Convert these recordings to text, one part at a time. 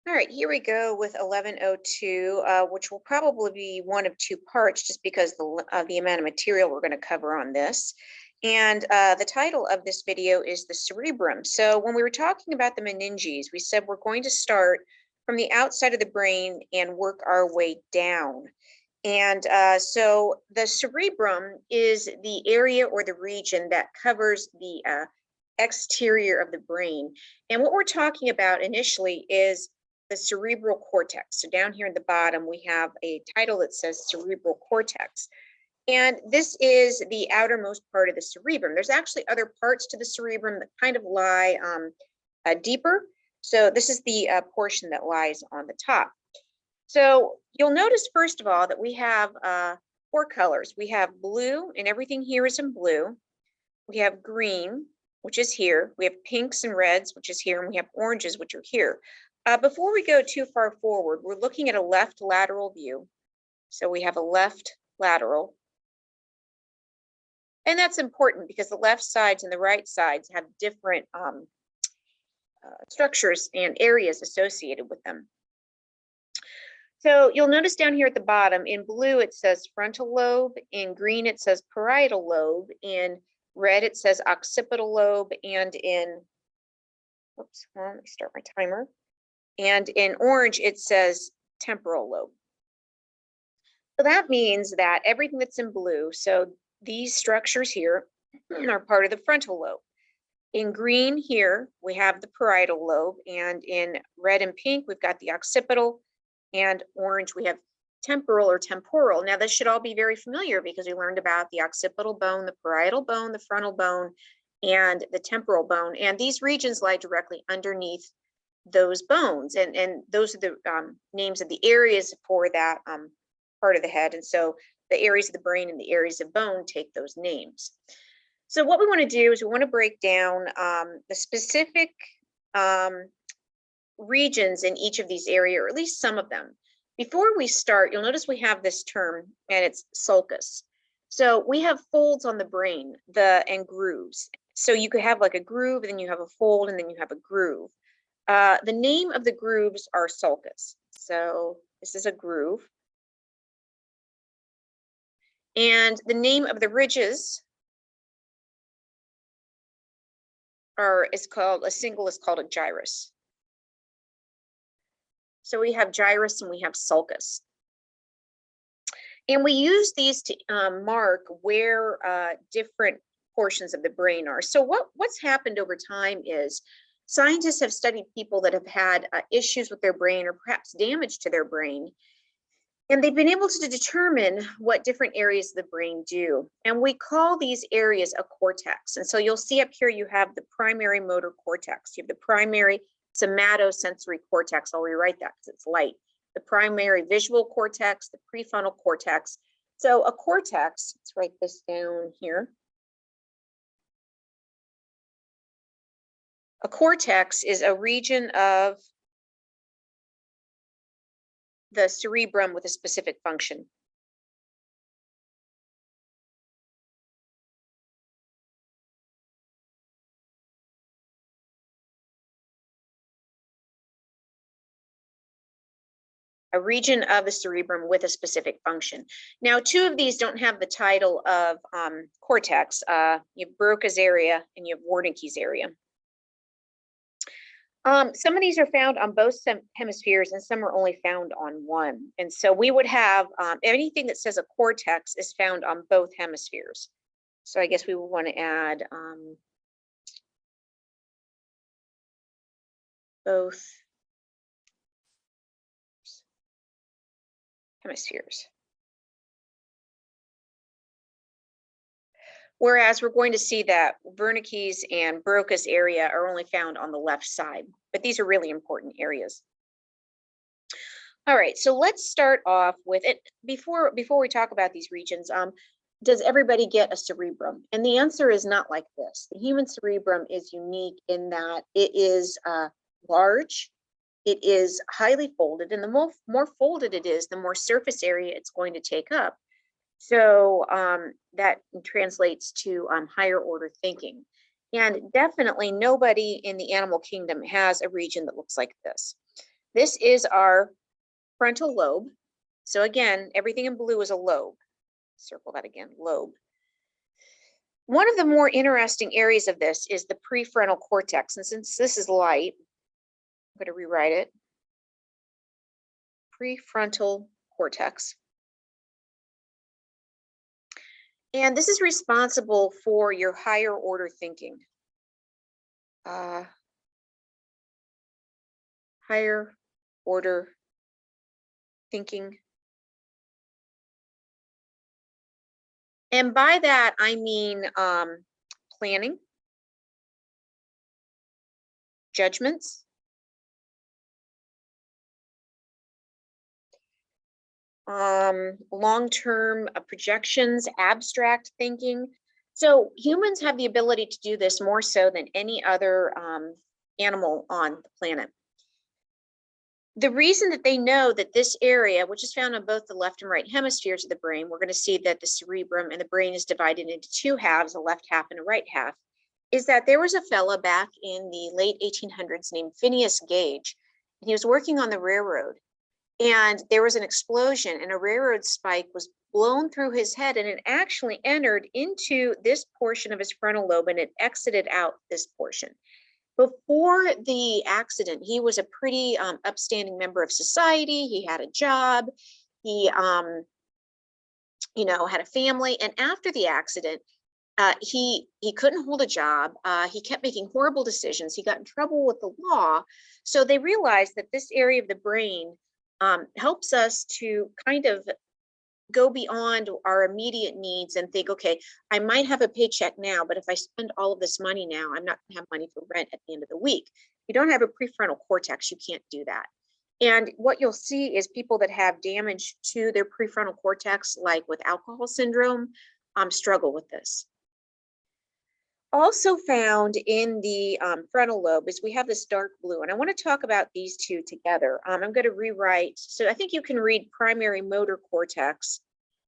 All right, here we go with 1102, which will probably be one of two parts just because the amount of material we're going to cover on this. And the title of this video is the cerebrum. So when we were talking about the meninges, we said we're going to start from the outside of the brain and work our way down. And so the cerebrum is the area or the region that covers the exterior of the brain. And what we're talking about initially is the cerebral cortex. So down here at the bottom, we have a title that says cerebral cortex. And this is the outermost part of the cerebrum. There's actually other parts to the cerebrum that kind of lie deeper. So this is the portion that lies on the top. So you'll notice, first of all, that we have four colors. We have blue, and everything here is in blue. We have green, which is here. We have pinks and reds, which is here, and we have oranges, which are here. Before we go too far forward, we're looking at a left lateral view. So we have a left lateral. And that's important because the left sides and the right sides have different structures and areas associated with them. So you'll notice down here at the bottom, in blue it says frontal lobe, in green it says parietal lobe, in red it says occipital lobe, and in, oops, well, let me start my timer. And in orange, it says temporal lobe. So that means that everything that's in blue, so these structures here are part of the frontal lobe. In green here, we have the parietal lobe, and in red and pink, we've got the occipital, and orange, we have temporal or temporal. Now, this should all be very familiar because we learned about the occipital bone, the parietal bone, the frontal bone, and the temporal bone. And these regions lie directly underneath those bones, and those are the names of the areas for that part of the head. And so the areas of the brain and the areas of bone take those names. So what we want to do is we want to break down the specific regions in each of these areas, or at least some of them. Before we start, you'll notice we have this term, and it's sulcus. So we have folds on the brain, and grooves. So you could have like a groove, and then you have a fold, and then you have a groove. The name of the grooves are sulcus. So this is a groove. And the name of the ridges is called a gyrus. So we have gyrus and we have sulcus. And we use these to mark where different portions of the brain are. So what's happened over time is scientists have studied people that have had issues with their brain or perhaps damage to their brain. And they've been able to determine what different areas of the brain do. And we call these areas a cortex. And so you'll see up here, you have the primary motor cortex. You have the primary somatosensory cortex. I'll rewrite that because it's light. The primary visual cortex, the prefrontal cortex. So a cortex, let's write this down here. A cortex is a region of the cerebrum with a specific function. A region of the cerebrum with a specific function. Now, two of these don't have the title of cortex. You have Broca's area and you have Wernicke's area. Some of these are found on both hemispheres and some are only found on one. And so we would have anything that says a cortex is found on both hemispheres. So I guess we would want to add both hemispheres. Whereas we're going to see that Wernicke's and Broca's area are only found on the left side, but these are really important areas. All right, so let's start off with it. Before we talk about these regions, does everybody get a cerebrum? And the answer is not like this. The human cerebrum is unique in that it is large, it is highly folded, and the more folded it is, the more surface area it's going to take up. So that translates to higher order thinking. And definitely nobody in the animal kingdom has a region that looks like this. This is our frontal lobe. So again, everything in blue is a lobe. Circle that again, lobe. One of the more interesting areas of this is the prefrontal cortex. And since this is light, I'm going to rewrite it. Prefrontal cortex. And this is responsible for your higher order thinking. Higher order thinking. And by that, I mean planning, judgments, long-term projections, abstract thinking. So humans have the ability to do this more so than any other animal on the planet. The reason that they know that this area, which is found on both the left and right hemispheres of the brain, we're going to see that the cerebrum and the brain is divided into two halves, a left half and a right half, is that there was a fella back in the late 1800s named Phineas Gage, and he was working on the railroad. And there was an explosion and a railroad spike was blown through his head, and it actually entered into this portion of his frontal lobe and it exited out this portion. Before the accident, he was a pretty upstanding member of society. He had a job. He, had a family. And after the accident, he couldn't hold a job. He kept making horrible decisions. He got in trouble with the law. So they realized that this area of the brain helps us to kind of go beyond our immediate needs and think, okay, I might have a paycheck now, but if I spend all of this money now, I'm not gonna have money for rent at the end of the week. If you don't have a prefrontal cortex, you can't do that. And what you'll see is people that have damage to their prefrontal cortex, like with alcohol syndrome, struggle with this. Also found in the frontal lobe is we have this dark blue, and I want to talk about these two together. I'm going to rewrite, so I think you can read primary motor cortex.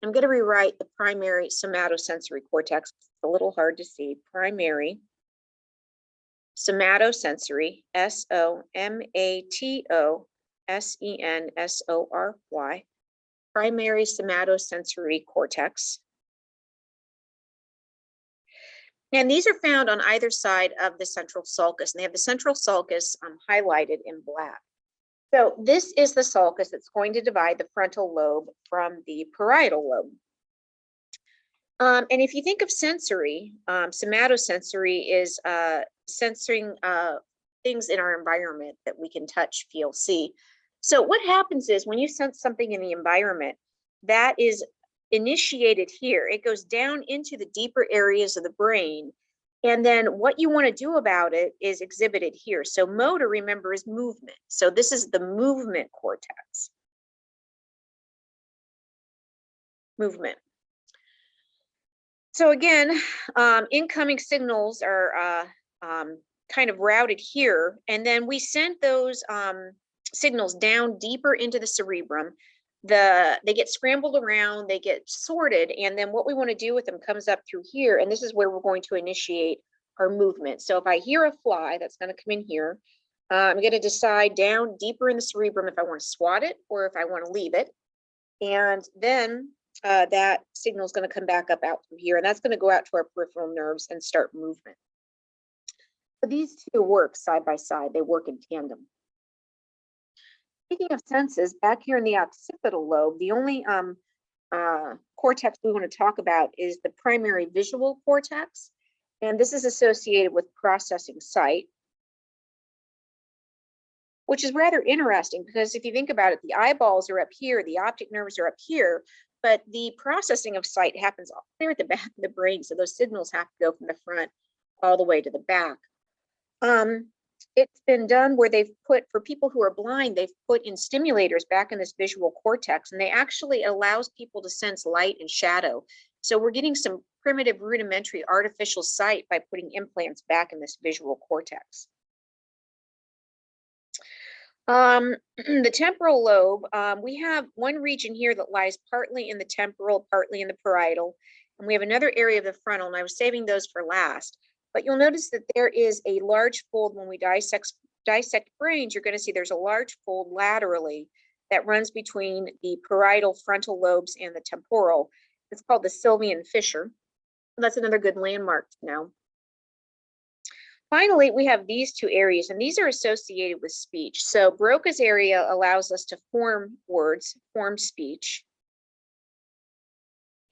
I'm going to rewrite the primary somatosensory cortex. It's a little hard to see. Primary somatosensory, somatosensory, primary somatosensory cortex. And these are found on either side of the central sulcus, and they have the central sulcus highlighted in black. So this is the sulcus that's going to divide the frontal lobe from the parietal lobe. And if you think of sensory, somatosensory is sensing things in our environment that we can touch, feel, see. So what happens is when you sense something in the environment, that is initiated here. It goes down into the deeper areas of the brain. And then what you want to do about it is exhibited here. So motor, remember, is movement. So this is the movement cortex. Movement. So again, incoming signals are kind of routed here. And then we send those signals down deeper into the cerebrum. They get scrambled around, they get sorted, and then what we want to do with them comes up through here, and this is where we're going to initiate our movement. So if I hear a fly, that's going to come in here. I'm going to decide down deeper in the cerebrum if I want to swat it or if I want to leave it. And then that signal is going to come back up out through here, and that's going to go out to our peripheral nerves and start movement. So these two work side by side, they work in tandem. Speaking of senses, back here in the occipital lobe, the only cortex we want to talk about is the primary visual cortex. And this is associated with processing sight, which is rather interesting because if you think about it, the eyeballs are up here, the optic nerves are up here, but the processing of sight happens all there at the back of the brain. So those signals have to go from the front all the way to the back. It's been done where they've put, for people who are blind, they've put in stimulators back in this visual cortex, and they actually allows people to sense light and shadow. So we're getting some primitive, rudimentary, artificial sight by putting implants back in this visual cortex. The temporal lobe, we have one region here that lies partly in the temporal, partly in the parietal, and we have another area of the frontal, and I was saving those for last. But you'll notice that there is a large fold when we dissect dissect brains, you're going to see there's a large fold laterally that runs between the parietal frontal lobes and the temporal. It's called the Sylvian fissure. That's another good landmark to know. Finally, we have these two areas, and these are associated with speech. So Broca's area allows us to form words, form speech.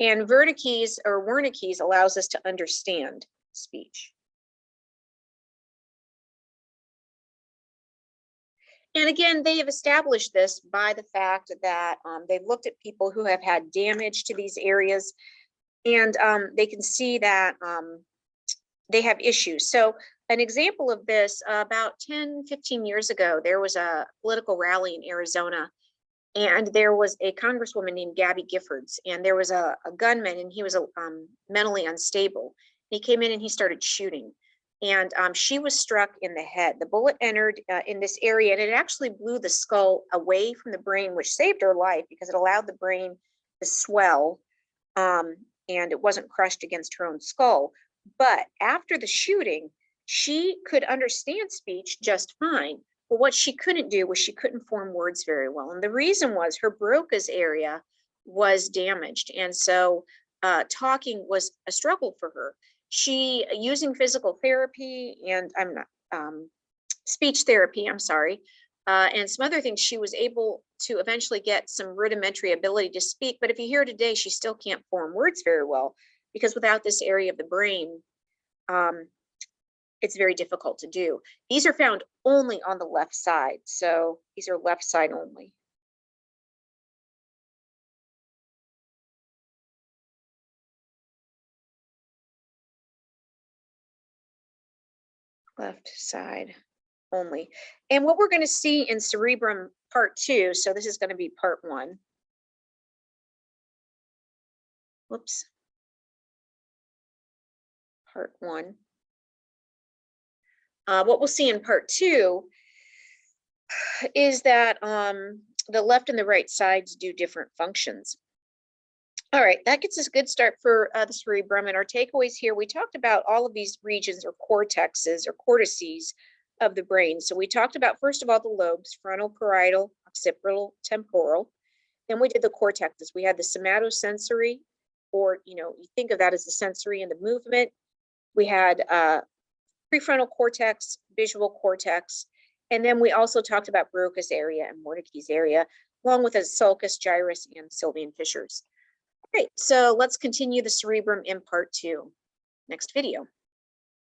And Wernicke's or Wernicke's allows us to understand speech. And again, they have established this by the fact that they've looked at people who have had damage to these areas, and they can see that they have issues. So an example of this, about 10, 15 years ago, there was a political rally in Arizona, and there was a congresswoman named Gabby Giffords, and there was a gunman, and he was mentally unstable. He came in and he started shooting, and she was struck in the head. The bullet entered in this area, and it actually blew the skull away from the brain, which saved her life because it allowed the brain to swell, and it wasn't crushed against her own skull. But after the shooting, she could understand speech just fine. But what she couldn't do was she couldn't form words very well. And the reason was her Broca's area was damaged. And so talking was a struggle for her. She, using physical therapy and speech therapy, and some other things, she was able to eventually get some rudimentary ability to speak. But if you hear today, she still can't form words very well because without this area of the brain, it's very difficult to do. These are found only on the left side. So these are left side only. Left side only. And what we're going to see in Cerebrum part 2, so this is going to be part 1. Whoops. Part 1. What we'll see in part 2 is that the left and the right sides do different functions. All right, that gets us a good start for the cerebrum. And our takeaways here, we talked about all of these regions or cortexes or cortices of the brain. So we talked about, first of all, the lobes, frontal, parietal, occipital, temporal. Then we did the cortexes. We had the somatosensory, or, you think of that as the sensory and the movement. We had prefrontal cortex, visual cortex, and then we also talked about Broca's area and Wernicke's area, along with the sulcus, gyrus, and Sylvian fissures. Great, so let's continue the cerebrum in part 2, next video.